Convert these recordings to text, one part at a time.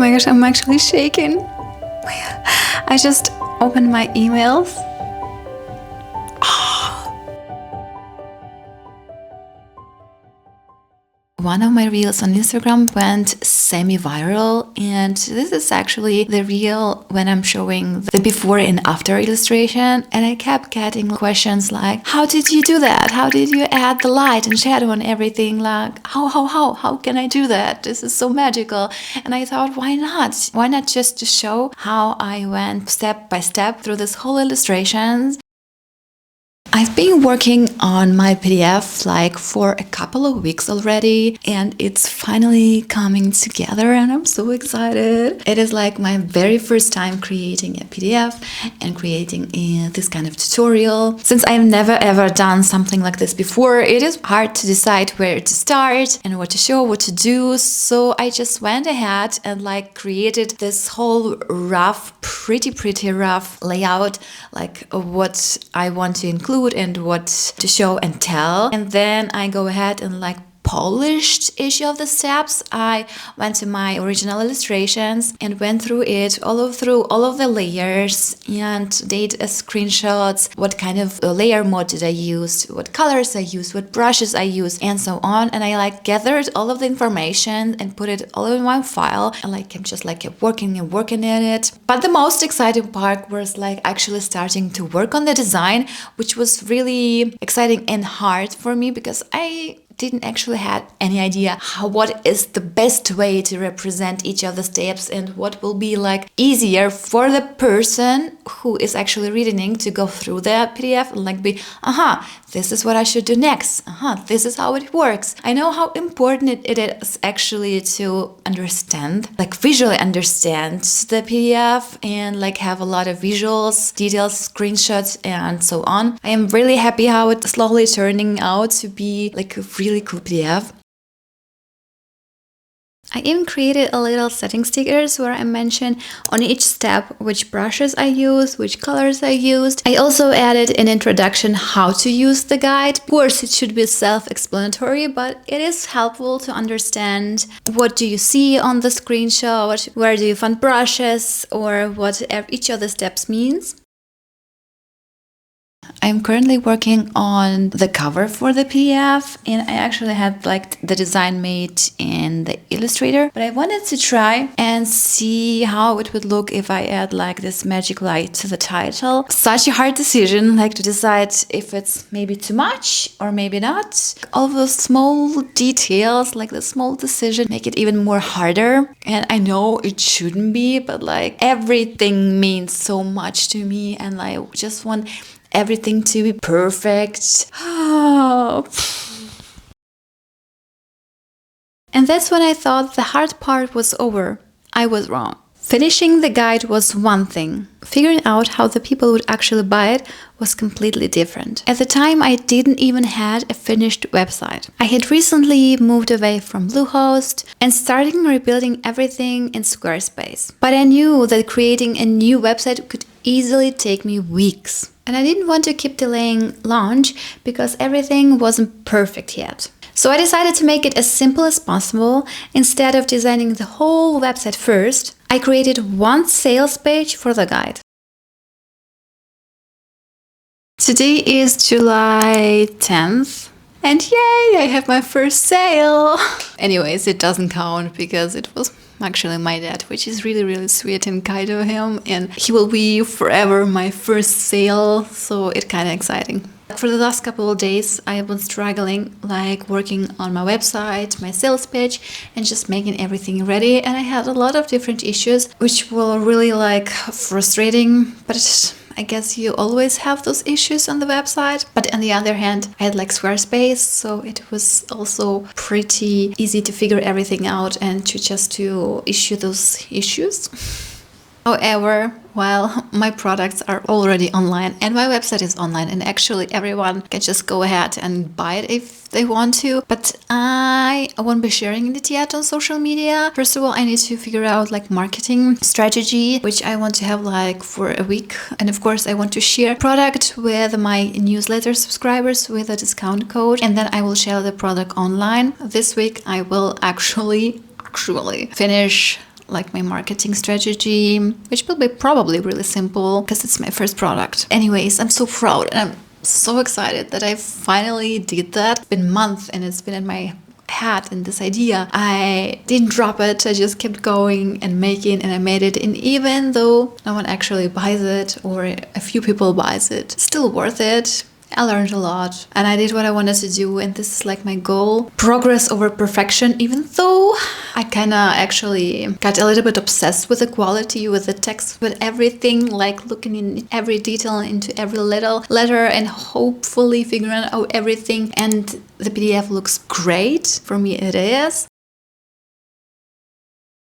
my gosh, I'm actually shaking. I just opened my emails. One of my reels on Instagram went semi-viral, and this is actually the reel when I'm showing the before and after illustration, and I kept getting questions like, how did you do that? How did you add the light and shadow and everything? Like, how can I do that? This is so magical. And I thought, why not? Why not just to show how I went step by step through this whole illustrations? I've been working on my PDF like for a couple of weeks already, and it's finally coming together and I'm so excited. It is like my very first time creating a PDF and creating this kind of tutorial. Since I've never ever done something like this before, it is hard to decide where to start and what to show, what to do. So I just went ahead and like created this whole rough, pretty rough layout, like what I want to include and what to show and tell. And then I go ahead and like polished each of the steps. I went to my original illustrations and went through all of the layers and did screenshots, what kind of layer mode did I use, what colors I used, what brushes I used, and so on. And I like gathered all of the information and put it all in one file, and like I'm just like working in it. But the most exciting part was like actually starting to work on the design, which was really exciting and hard for me because I didn't actually have any idea what is the best way to represent each of the steps and what will be like easier for the person who is actually reading to go through the PDF and like be, this is what I should do next. This is how it works. I know how important it is actually to understand, like visually understand the PDF and like have a lot of visuals, details, screenshots, and so on. I am really happy how it's slowly turning out to be like a really cool PDF. I even created a little setting stickers where I mention on each step which brushes I use, which colors I used. I also added an introduction how to use the guide. Of course, it should be self-explanatory, but it is helpful to understand what do you see on the screenshot, where do you find brushes, or what each of the steps means. I'm currently working on the cover for the PDF, and I actually had like the design made in the Illustrator, but I wanted to try and see how it would look if I add like this magic light to the title. Such a hard decision, like to decide if it's maybe too much or maybe not. All of those small details, like the small decision, make it even more harder. And I know it shouldn't be, but like everything means so much to me, and I just want everything to be perfect. And that's when I thought the hard part was over. I was wrong. Finishing the guide was one thing. Figuring out how the people would actually buy it was completely different. At the time, I didn't even have a finished website. I had recently moved away from Bluehost and started rebuilding everything in Squarespace. But I knew that creating a new website could easily take me weeks. And I didn't want to keep delaying launch because everything wasn't perfect yet. So I decided to make it as simple as possible. Instead of designing the whole website first, I created one sales page for the guide. Today is July 10th. And yay, I have my first sale! Anyways, it doesn't count because it was actually my dad, which is really sweet and kind of him. And he will be forever my first sale, so it's kind of exciting. For the last couple of days, I have been struggling, like working on my website, my sales page, and just making everything ready. And I had a lot of different issues, which were really like frustrating, but I guess you always have those issues on the website. But on the other hand, I had like Squarespace, so it was also pretty easy to figure everything out and to issue those issues. However, while my products are already online and my website is online and actually everyone can just go ahead and buy it if they want to, but I won't be sharing it yet on social media. First of all, I need to figure out like marketing strategy, which I want to have like for a week. And of course, I want to share product with my newsletter subscribers with a discount code, and then I will share the product online. This week, I will actually finish like my marketing strategy, which will be probably really simple because it's my first product. Anyways, I'm so proud and I'm so excited that I finally did that. It's been months and it's been in my head and this idea. I didn't drop it. I just kept going and making, and I made it. And even though no one actually buys it or a few people buys it, still worth it. I learned a lot and I did what I wanted to do, and this is like my goal. Progress over perfection, even though I kind of actually got a little bit obsessed with the quality, with the text, with everything, like looking in every detail into every little letter and hopefully figuring out everything. And the PDF looks great. For me, it is.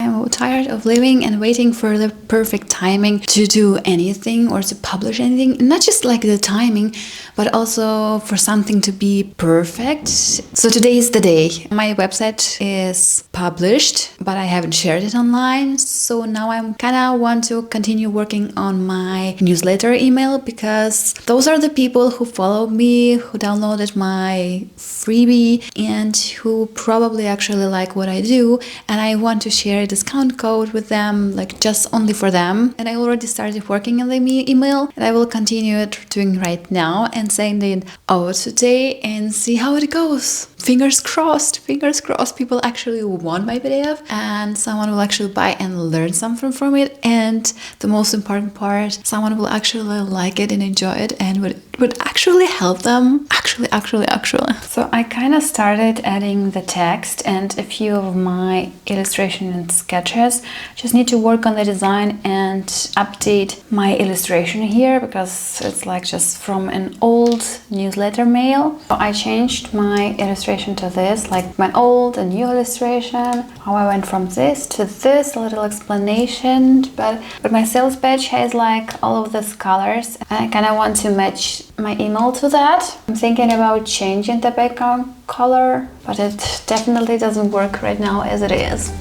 I'm tired of living and waiting for the perfect timing to do anything or to publish anything. Not just like the timing, but also for something to be perfect. So today is the day. My website is published, but I haven't shared it online. So now I'm kind of want to continue working on my newsletter email, because those are the people who follow me, who downloaded my freebie, and who probably actually like what I do. And I want to share a discount code with them, like just only for them. And I already started working on the email, and I will continue it doing right now and send it out today and see how it goes. Fingers crossed, people actually want my PDF and someone will actually buy and learn something from it. And the most important part, someone will actually like it and enjoy it and would actually help them. Actually. So I kind of started adding the text and a few of my illustration and sketches. Just need to work on the design and update my illustration here, because it's like just from an old newsletter mail. So I changed my illustration to this, like my old and new illustration. How I went from this to this, a little explanation. But my sales page has like all of these colors, and I kind of want to match my email to that. I'm thinking about changing the background color, but it definitely doesn't work right now as it is.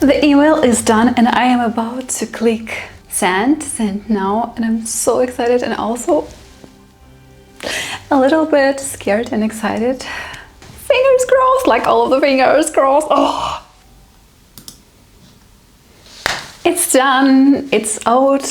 The email is done and I am about to click send now, and I'm so excited and also a little bit scared and excited. Fingers crossed, like all of the fingers crossed. Oh, it's done, it's out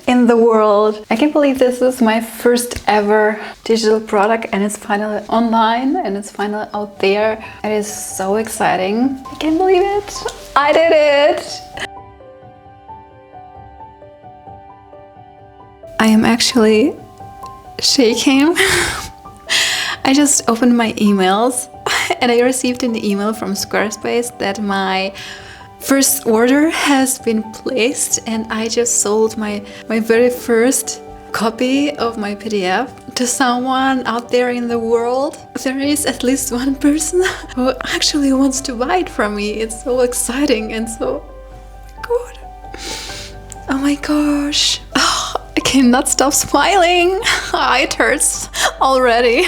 in the world. I can't believe this is my first ever digital product and it's finally online and it's finally out there. It is so exciting. I can't believe it. I did it. I am actually shaking. I just opened my emails and I received an email from Squarespace that my first order has been placed, and I just sold my very first copy of my PDF to someone out there in the world. There is at least one person who actually wants to buy it from me. It's so exciting and so good. Oh my gosh. Oh, I cannot stop smiling. It hurts already.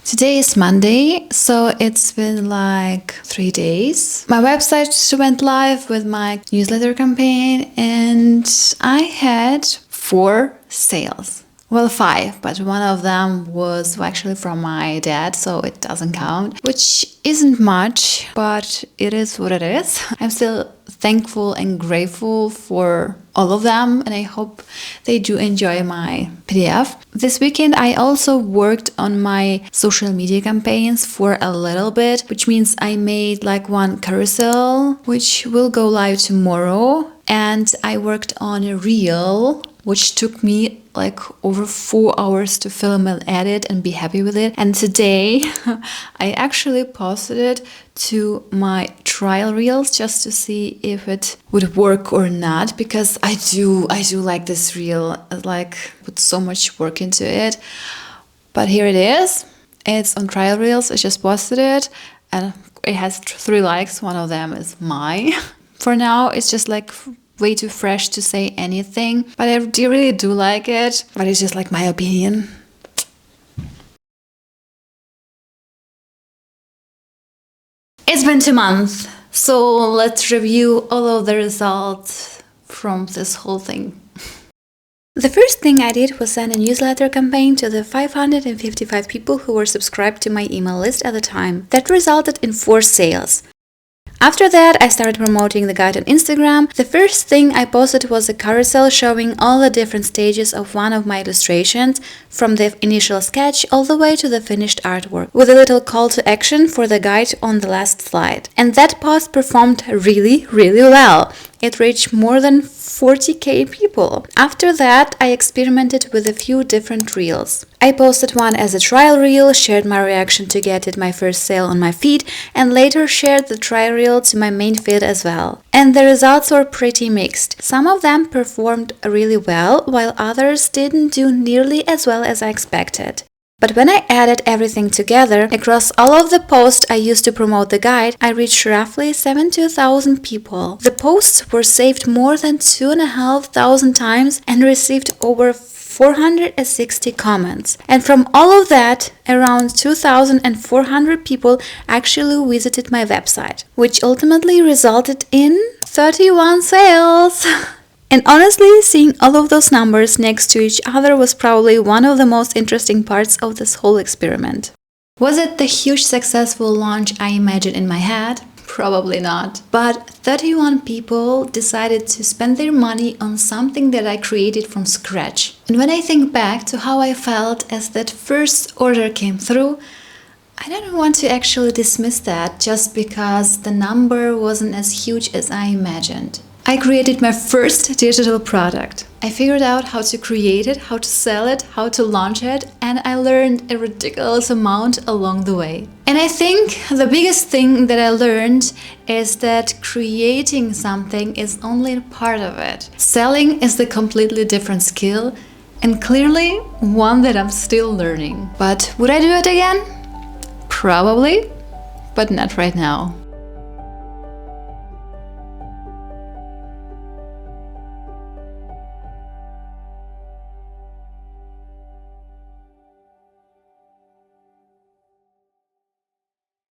Today is Monday, so it's been like 3 days. My website went live with my newsletter campaign and I had 4 sales. Well, 5, but one of them was actually from my dad, so it doesn't count, which isn't much, but it is what it is. I'm still thankful and grateful for all of them, and I hope they do enjoy my PDF. This weekend, I also worked on my social media campaigns for a little bit, which means I made like one carousel, which will go live tomorrow, and I worked on a reel, which took me like over 4 hours to film and edit and be happy with it. And today I actually posted it to my trial reels just to see if it would work or not, because I do like this reel. I like put so much work into it. But here it is. It's on trial reels. I just posted it and it has 3 likes. One of them is mine. For now, it's just like way too fresh to say anything, but I really do like it, but it's just like my opinion. It's been 2 months, so let's review all of the results from this whole thing. The first thing I did was send a newsletter campaign to the 555 people who were subscribed to my email list at the time. That resulted in 4 sales. After that, I started promoting the guide on Instagram. The first thing I posted was a carousel showing all the different stages of one of my illustrations, from the initial sketch all the way to the finished artwork, with a little call to action for the guide on the last slide. And that post performed really well. It reached more than 40k people. After that, I experimented with a few different reels. I posted one as a trial reel, shared my reaction to get it my first sale on my feed, and later shared the trial reel to my main feed as well. And the results were pretty mixed. Some of them performed really well, while others didn't do nearly as well as I expected. But when I added everything together, across all of the posts I used to promote the guide, I reached roughly 72,000 people. The posts were saved more than 2,500 times and received over 460 comments. And from all of that, around 2,400 people actually visited my website, which ultimately resulted in 31 sales. And honestly, seeing all of those numbers next to each other was probably one of the most interesting parts of this whole experiment. Was it the huge successful launch I imagined in my head? Probably not. But 31 people decided to spend their money on something that I created from scratch. And when I think back to how I felt as that first order came through, I don't want to actually dismiss that just because the number wasn't as huge as I imagined. I created my first digital product. I figured out how to create it, how to sell it, how to launch it, and I learned a ridiculous amount along the way. And I think the biggest thing that I learned is that creating something is only part of it. Selling is the completely different skill, and clearly one that I'm still learning. But would I do it again? Probably, but not right now.